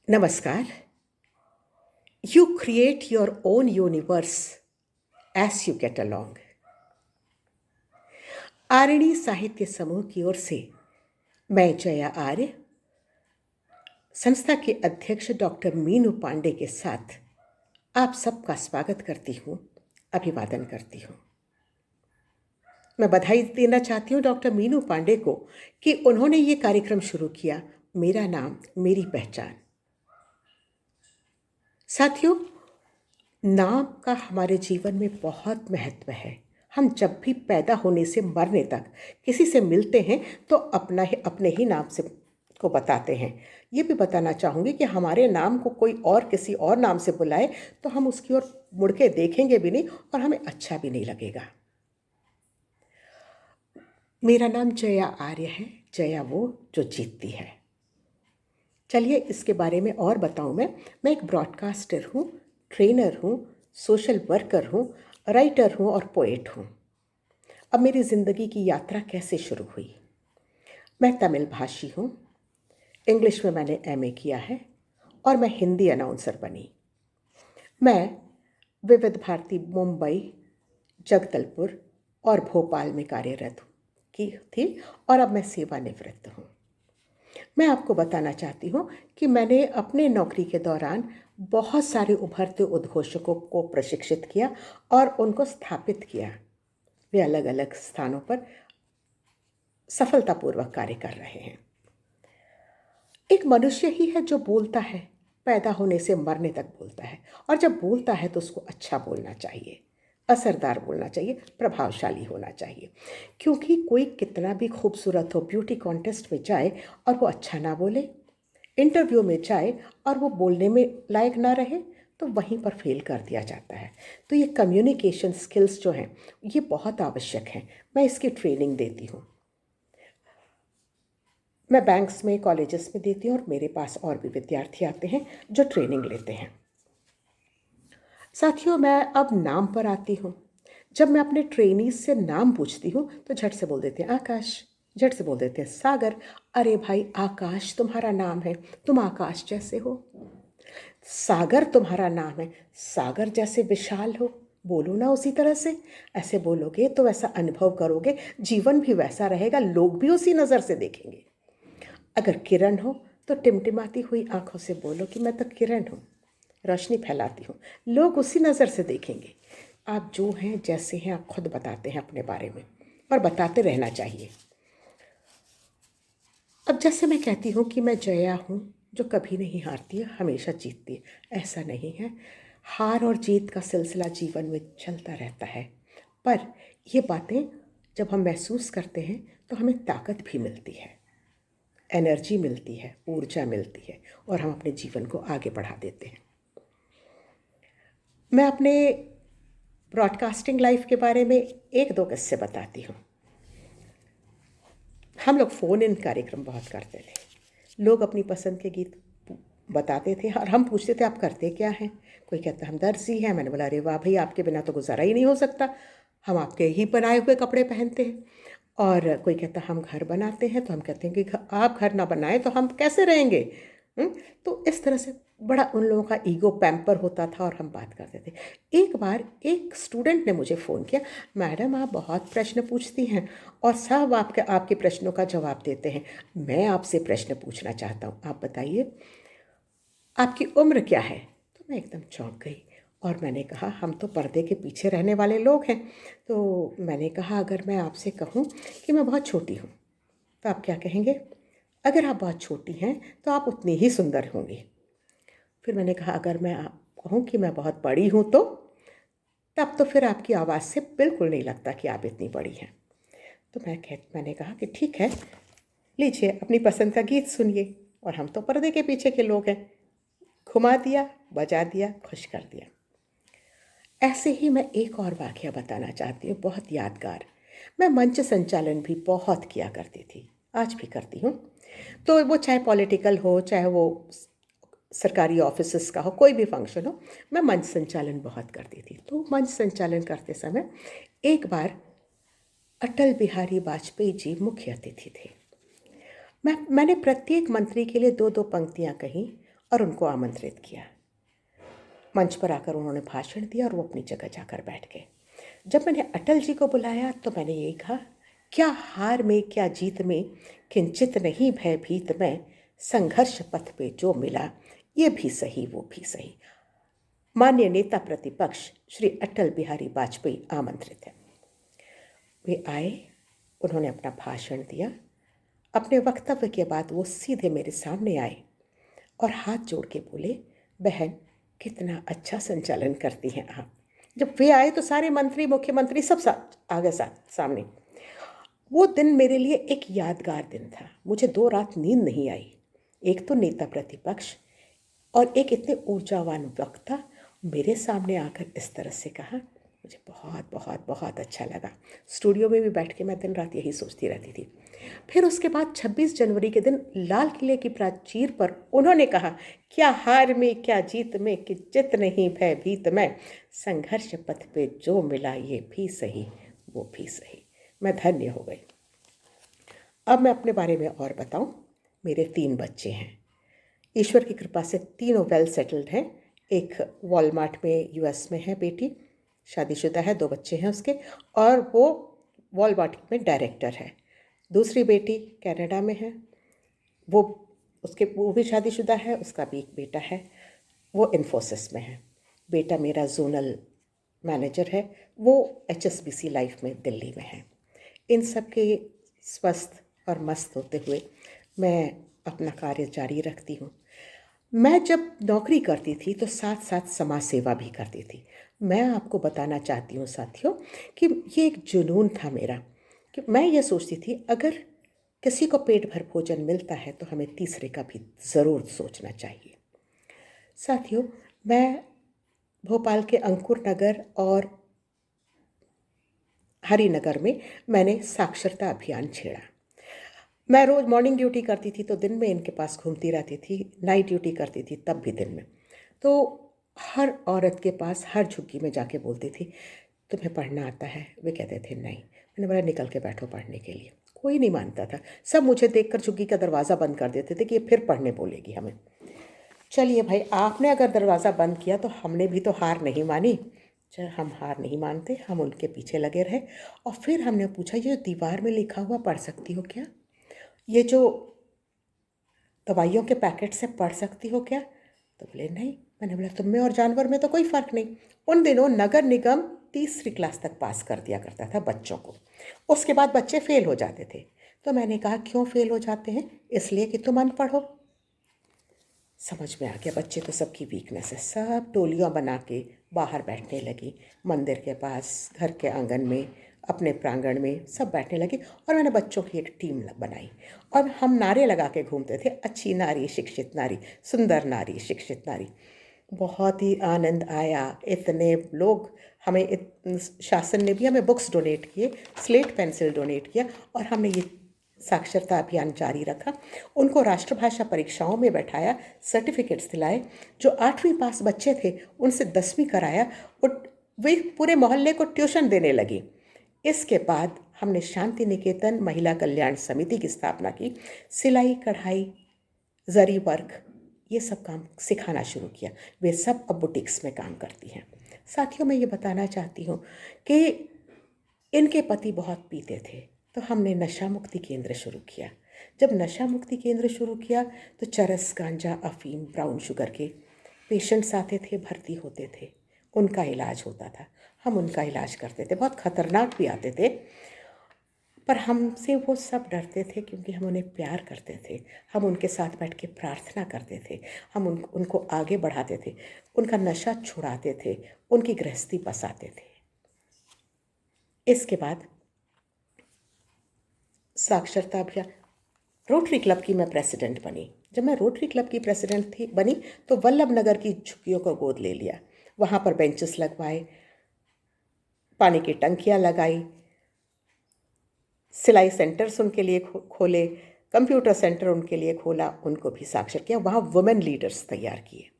नमस्कार। You create your own universe as you get along. Aarni साहित्य समूह की ओर से मैं जया आर्य, संस्था के अध्यक्ष डॉक्टर मीनू पांडे के साथ आप सबका स्वागत करती हूँ, अभिवादन करती हूँ। मैं बधाई देना चाहती हूँ डॉक्टर मीनू पांडे को कि उन्होंने ये कार्यक्रम शुरू किया, मेरा नाम मेरी पहचान। साथियों, नाम का हमारे जीवन में बहुत महत्व है। हम जब भी पैदा होने से मरने तक किसी से मिलते हैं तो अपने ही नाम से को बताते हैं। ये भी बताना चाहूँगी कि हमारे नाम को कोई और किसी और नाम से बुलाए तो हम उसकी ओर मुड़ के देखेंगे भी नहीं और हमें अच्छा भी नहीं लगेगा। मेरा नाम जया आर्य है, जया वो जो जीतती है। चलिए इसके बारे में और बताऊँ। मैं एक ब्रॉडकास्टर हूँ, ट्रेनर हूँ, सोशल वर्कर हूँ, राइटर हूँ और पोएट हूँ। अब मेरी ज़िंदगी की यात्रा कैसे शुरू हुई? मैं तमिल भाषी हूँ, इंग्लिश में मैंने एमए किया है और मैं हिंदी अनाउंसर बनी। मैं विविध भारती मुंबई, जगदलपुर और भोपाल में कार्यरत की थी और अब मैं सेवानिवृत्त हूँ। मैं आपको बताना चाहती हूँ कि मैंने अपने नौकरी के दौरान बहुत सारे उभरते उद्घोषकों को प्रशिक्षित किया और उनको स्थापित किया। वे अलग अलग स्थानों पर सफलतापूर्वक कार्य कर रहे हैं। एक मनुष्य ही है जो बोलता है, पैदा होने से मरने तक बोलता है, और जब बोलता है तो उसको अच्छा बोलना चाहिए, असरदार बोलना चाहिए, प्रभावशाली होना चाहिए। क्योंकि कोई कितना भी खूबसूरत हो, ब्यूटी कॉन्टेस्ट में जाए और वो अच्छा ना बोले, इंटरव्यू में जाए और वो बोलने में लायक ना रहे, तो वहीं पर फेल कर दिया जाता है। तो ये कम्युनिकेशन स्किल्स जो हैं ये बहुत आवश्यक हैं। मैं इसकी ट्रेनिंग देती हूँ। मैं बैंक्स में, कॉलेजेस में देती हूँ और मेरे पास और भी विद्यार्थी आते हैं जो ट्रेनिंग लेते हैं। साथियों, मैं अब नाम पर आती हूँ। जब मैं अपने ट्रेनीज से नाम पूछती हूँ तो झट से बोल देते हैं आकाश, झट से बोल देते हैं सागर। अरे भाई, आकाश तुम्हारा नाम है, तुम आकाश जैसे हो। सागर तुम्हारा नाम है, सागर जैसे विशाल हो। बोलो ना उसी तरह से। ऐसे बोलोगे तो वैसा अनुभव करोगे, जीवन भी वैसा रहेगा, लोग भी उसी नज़र से देखेंगे। अगर किरण हो तो टिमटिमाती हुई आंखों से बोलो कि मैं तो किरण हूँ, रोशनी फैलाती हूँ, लोग उसी नज़र से देखेंगे। आप जो हैं, जैसे हैं, आप खुद बताते हैं अपने बारे में, और बताते रहना चाहिए। अब जैसे मैं कहती हूँ कि मैं जया हूँ जो कभी नहीं हारती है, हमेशा जीतती है, ऐसा नहीं है। हार और जीत का सिलसिला जीवन में चलता रहता है, पर ये बातें जब हम महसूस करते हैं तो हमें ताकत भी मिलती है, एनर्जी मिलती है, ऊर्जा मिलती है और हम अपने जीवन को आगे बढ़ा देते हैं। मैं अपने ब्रॉडकास्टिंग लाइफ के बारे में एक दो किस्से बताती हूँ। हम लोग फ़ोन इन कार्यक्रम बहुत करते थे। लोग अपनी पसंद के गीत बताते थे और हम पूछते थे आप करते क्या हैं। कोई कहता हम दर्जी हैं। मैंने बोला अरे वाह भाई, आपके बिना तो गुजारा ही नहीं हो सकता, हम आपके ही बनाए हुए कपड़े पहनते हैं। और कोई कहता हम घर बनाते हैं, तो हम कहते हैं कि आप घर ना बनाएं तो हम कैसे रहेंगे। तो इस तरह से बड़ा उन लोगों का ईगो पैम्पर होता था और हम बात करते थे। एक बार एक स्टूडेंट ने मुझे फ़ोन किया, मैडम आप बहुत प्रश्न पूछती हैं और सब आपके प्रश्नों का जवाब देते हैं। मैं आपसे प्रश्न पूछना चाहता हूँ, आप बताइए आपकी उम्र क्या है। तो मैं एकदम चौंक गई और मैंने कहा हम तो पर्दे के पीछे रहने वाले लोग हैं। तो मैंने कहा अगर मैं आपसे कहूँ कि मैं बहुत छोटी हूँ तो आप क्या कहेंगे? अगर आप बहुत छोटी हैं तो आप उतनी ही सुंदर होंगी। फिर मैंने कहा अगर मैं आप कहूँ कि मैं बहुत बड़ी हूँ तो तब तो फिर आपकी आवाज़ से बिल्कुल नहीं लगता कि आप इतनी बड़ी हैं। तो मैंने कहा कि ठीक है, लीजिए अपनी पसंद का गीत सुनिए। और हम तो पर्दे के पीछे के लोग हैं। घुमा दिया, बजा दिया, खुश कर दिया। ऐसे ही मैं एक और वाक़या बताना चाहती हूँ, बहुत यादगार। मैं मंच संचालन भी बहुत किया करती थी, आज भी करती हूँ। तो वो चाहे पॉलिटिकल हो, चाहे वो सरकारी ऑफिसेस का हो, कोई भी फंक्शन हो, मैं मंच संचालन बहुत करती थी। तो मंच संचालन करते समय एक बार अटल बिहारी वाजपेयी जी मुख्य अतिथि थे। मैंने प्रत्येक मंत्री के लिए दो दो पंक्तियाँ कहीं और उनको आमंत्रित किया। मंच पर आकर उन्होंने भाषण दिया और वो अपनी जगह जाकर बैठ गए। जब मैंने अटल जी को बुलाया तो मैंने यही कहा, क्या हार में क्या जीत में, किंचित नहीं भयभीत मैं, संघर्ष पथ पे जो मिला ये भी सही वो भी सही। माननीय नेता प्रतिपक्ष श्री अटल बिहारी वाजपेयी आमंत्रित हैं। वे आए, उन्होंने अपना भाषण दिया। अपने वक्तव्य के बाद वो सीधे मेरे सामने आए और हाथ जोड़ के बोले, बहन कितना अच्छा संचालन करती हैं आप। जब वे आए तो सारे मंत्री मुख्यमंत्री सब आ गए सामने। वो दिन मेरे लिए एक यादगार दिन था। मुझे 2 रात नींद नहीं आई। एक तो नेता प्रतिपक्ष और एक इतने ऊर्जावान वक्ता मेरे सामने आकर इस तरह से कहा, मुझे बहुत बहुत बहुत अच्छा लगा। स्टूडियो में भी बैठ के मैं दिन रात यही सोचती रहती थी। फिर उसके बाद 26 जनवरी के दिन लाल किले की प्राचीर पर उन्होंने कहा, क्या हार में क्या जीत में, कि चित नहीं भयभीत मैं, संघर्ष पथ पे जो मिला ये भी सही वो भी सही। मैं धन्य हो गई। अब मैं अपने बारे में और बताऊं। मेरे 3 बच्चे हैं। ईश्वर की कृपा से तीनों वेल सेटल्ड हैं। एक वॉलमार्ट में यूएस में है बेटी, शादीशुदा है, 2 बच्चे हैं उसके, और वो वॉलमार्ट में डायरेक्टर है। दूसरी बेटी कनाडा में है, वो भी शादीशुदा है, उसका भी एक बेटा है, वो इन्फोसिस में है। बेटा मेरा जोनल मैनेजर है, वो HSBC लाइफ में दिल्ली में है। इन सब के स्वस्थ और मस्त होते हुए मैं अपना कार्य जारी रखती हूँ। मैं जब नौकरी करती थी तो साथ साथ समाज सेवा भी करती थी। मैं आपको बताना चाहती हूँ साथियों कि ये एक जुनून था मेरा, कि मैं ये सोचती थी अगर किसी को पेट भर भोजन मिलता है तो हमें तीसरे का भी ज़रूर सोचना चाहिए। साथियों, मैं भोपाल के अंकुर नगर और हरिनगर में मैंने साक्षरता अभियान छेड़ा। मैं रोज़ मॉर्निंग ड्यूटी करती थी तो दिन में इनके पास घूमती रहती थी, नाइट ड्यूटी करती थी तब भी दिन में। तो हर औरत के पास हर झुग्गी में जाके बोलती थी, तुम्हें पढ़ना आता है? वे कहते थे नहीं। मैंने बोला निकल के बैठो पढ़ने के लिए। कोई नहीं मानता था। सब मुझे देखकर झुग्गी का दरवाज़ा बंद कर देते थे कि ये फिर पढ़ने बोलेगी हमें। चलिए भाई, आपने अगर दरवाज़ा बंद किया तो हमने भी तो हार नहीं मानी। चल, हम हार नहीं मानते, हम उनके पीछे लगे रहे। और फिर हमने पूछा, ये जो दीवार में लिखा हुआ पढ़ सकती हो क्या? ये जो दवाइयों के पैकेट से पढ़ सकती हो क्या? तो बोले नहीं। मैंने बोला तुम में और जानवर में तो कोई फ़र्क नहीं। उन दिनों नगर निगम तीसरी क्लास तक पास कर दिया करता था बच्चों को, उसके बाद बच्चे फेल हो जाते थे। तो मैंने कहा क्यों फेल हो जाते हैं? इसलिए कि तुम अनपढ़ हो। समझ में आ गया, बच्चे तो सबकी वीकनेस है। सब टोलियाँ बना के बाहर बैठने लगी, मंदिर के पास, घर के आंगन में, अपने प्रांगण में सब बैठने लगी। और मैंने बच्चों की एक टीम बनाई और हम नारे लगा के घूमते थे, अच्छी नारी शिक्षित नारी, सुंदर नारी शिक्षित नारी। बहुत ही आनंद आया। इतने लोग शासन ने भी हमें बुक्स डोनेट किए, स्लेट पेंसिल डोनेट किया, और हमने ये साक्षरता अभियान जारी रखा। उनको राष्ट्रभाषा परीक्षाओं में बैठाया, सर्टिफिकेट्स दिलाए। जो 8वीं पास बच्चे थे उनसे 10वीं कराया और वे पूरे मोहल्ले को ट्यूशन देने लगी। इसके बाद हमने शांति निकेतन महिला कल्याण समिति की स्थापना की। सिलाई कढ़ाई, जरी वर्क, ये सब काम सिखाना शुरू किया। वे सब अब बुटीक्स में काम करती हैं। साथियों, मैं ये बताना चाहती हूँ कि इनके पति बहुत पीते थे, तो हमने नशा मुक्ति केंद्र शुरू किया। जब नशा मुक्ति केंद्र शुरू किया तो चरस, गांजा, अफीम, ब्राउन शुगर के पेशेंट्स आते थे, भर्ती होते थे, उनका इलाज होता था, हम उनका इलाज करते थे। बहुत खतरनाक भी आते थे, पर हमसे वो सब डरते थे क्योंकि हम उन्हें प्यार करते थे। हम उनके साथ बैठ के प्रार्थना करते थे, हम उनको आगे बढ़ाते थे, उनका नशा छुड़ाते थे, उनकी गृहस्थी बसाते थे। इसके बाद साक्षरता अभियान, रोटरी क्लब की मैं प्रेसिडेंट बनी। जब मैं रोटरी क्लब की प्रेसिडेंट बनी तो वल्लभ नगर की झुग्गियों को गोद ले लिया। वहाँ पर बेंचेस लगवाए, पानी की टंकियाँ लगाई, सिलाई सेंटर्स उनके लिए खोले, कंप्यूटर सेंटर उनके लिए खोला, उनको भी साक्षर किया। वहाँ वुमेन लीडर्स तैयार किए।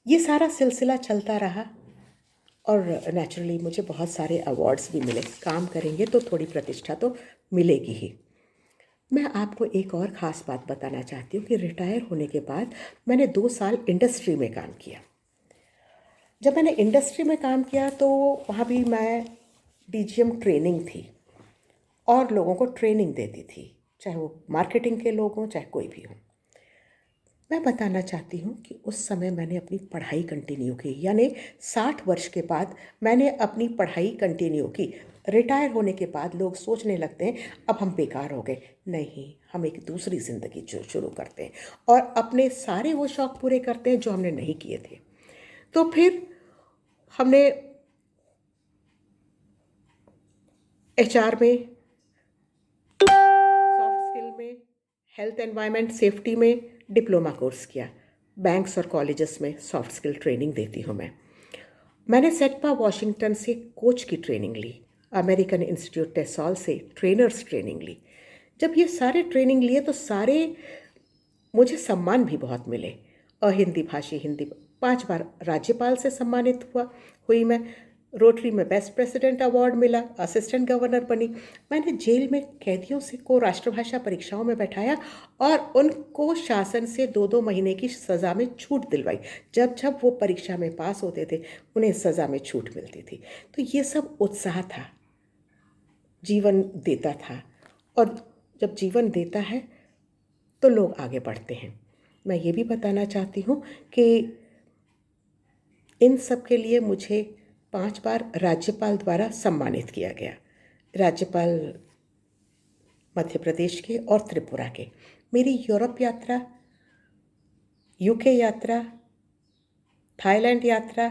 ये सारा सिलसिला चलता रहा और नेचुरली मुझे बहुत सारे अवार्ड्स भी मिले। काम करेंगे तो थोड़ी प्रतिष्ठा तो मिलेगी ही। मैं आपको एक और ख़ास बात बताना चाहती हूँ कि रिटायर होने के बाद मैंने 2 साल इंडस्ट्री में काम किया। जब मैंने इंडस्ट्री में काम किया तो वहाँ भी मैं डीजीएम ट्रेनिंग थी और लोगों को ट्रेनिंग देती थी, चाहे वो मार्केटिंग के लोग हों, चाहे कोई भी हो। मैं बताना चाहती हूँ कि उस समय मैंने अपनी पढ़ाई कंटिन्यू की, यानी 60 वर्ष के बाद मैंने अपनी पढ़ाई कंटिन्यू की। रिटायर होने के बाद लोग सोचने लगते हैं अब हम बेकार हो गए। नहीं, हम एक दूसरी ज़िंदगी शुरू करते हैं और अपने सारे वो शौक़ पूरे करते हैं जो हमने नहीं किए थे। तो फिर हमने एचआर में, सॉफ्ट स्किल में, हेल्थ एनवायरनमेंट सेफ्टी में डिप्लोमा कोर्स किया। बैंक्स और कॉलेजेस में सॉफ्ट स्किल ट्रेनिंग देती हूँ मैं। मैंने सेटपा वॉशिंगटन से कोच की ट्रेनिंग ली, अमेरिकन इंस्टीट्यूट टेसॉल से ट्रेनर्स ट्रेनिंग ली। जब ये सारे ट्रेनिंग लिए तो सारे मुझे सम्मान भी बहुत मिले। हिंदी भाषी हिंदी 5 बार राज्यपाल से सम्मानित हुई मैं। रोटरी में बेस्ट प्रेसिडेंट अवार्ड मिला, असिस्टेंट गवर्नर बनी। मैंने जेल में कैदियों से को राष्ट्रभाषा परीक्षाओं में बैठाया और उनको शासन से 2-2 महीने की सज़ा में छूट दिलवाई। जब जब वो परीक्षा में पास होते थे उन्हें सज़ा में छूट मिलती थी। तो ये सब उत्साह था, जीवन देता था, और जब जीवन देता है तो लोग आगे बढ़ते हैं। मैं ये भी बताना चाहती हूँ कि इन सब के लिए मुझे 5 बार राज्यपाल द्वारा सम्मानित किया गया। राज्यपाल मध्य प्रदेश के और त्रिपुरा के। मेरी यूरोप यात्रा, यूके यात्रा, थाईलैंड यात्रा,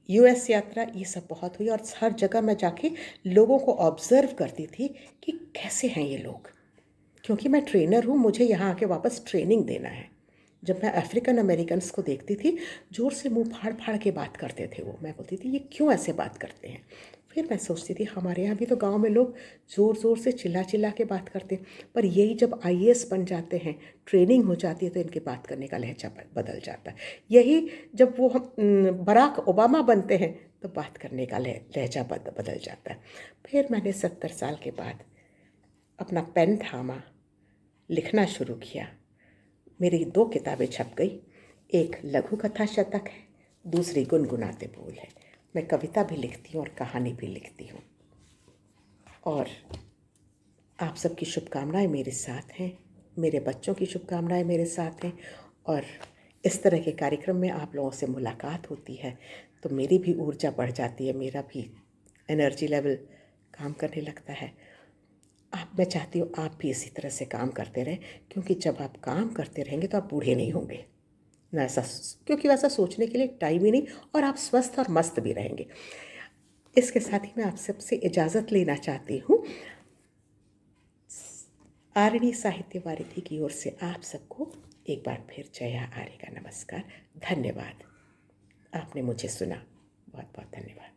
यूएस यात्रा, ये सब बहुत हुई और हर जगह मैं जाके लोगों को ऑब्ज़र्व करती थी कि कैसे हैं ये लोग, क्योंकि मैं ट्रेनर हूँ, मुझे यहाँ आके वापस ट्रेनिंग देना है। जब मैं अफ्रीकन अमेरिकन्स को देखती थी, ज़ोर से मुंह फाड़ फाड़ के बात करते थे वो। मैं बोलती थी ये क्यों ऐसे बात करते हैं। फिर मैं सोचती थी हमारे यहाँ भी तो गांव में लोग ज़ोर ज़ोर से चिल्ला चिल्ला के बात करते हैं, पर यही जब आईएएस बन जाते हैं, ट्रेनिंग हो जाती है, तो इनके बात करने का लहजा बदल जाता है। यही जब वो बराक ओबामा बनते हैं तो बात करने का लहजा बदल जाता है। फिर मैंने 70 साल के बाद अपना पेन थामा, लिखना शुरू किया। मेरी 2 किताबें छप गई। एक लघु कथा शतक है, दूसरी गुनगुनाते फूल है। मैं कविता भी लिखती हूँ और कहानी भी लिखती हूँ। और आप सबकी शुभकामनाएं मेरे साथ हैं, मेरे बच्चों की शुभकामनाएं मेरे साथ हैं। और इस तरह के कार्यक्रम में आप लोगों से मुलाकात होती है तो मेरी भी ऊर्जा बढ़ जाती है, मेरा भी एनर्जी लेवल काम करने लगता है। मैं चाहती हूँ आप भी इसी तरह से काम करते रहें, क्योंकि जब आप काम करते रहेंगे तो आप बूढ़े नहीं होंगे ना, ऐसा, क्योंकि वैसा सोचने के लिए टाइम ही नहीं, और आप स्वस्थ और मस्त भी रहेंगे। इसके साथ ही मैं आप सबसे इजाज़त लेना चाहती हूँ। आरणी साहित्य वारिधि की ओर से आप सबको एक बार फिर जया आर्य का नमस्कार। धन्यवाद, आपने मुझे सुना। बहुत बहुत धन्यवाद।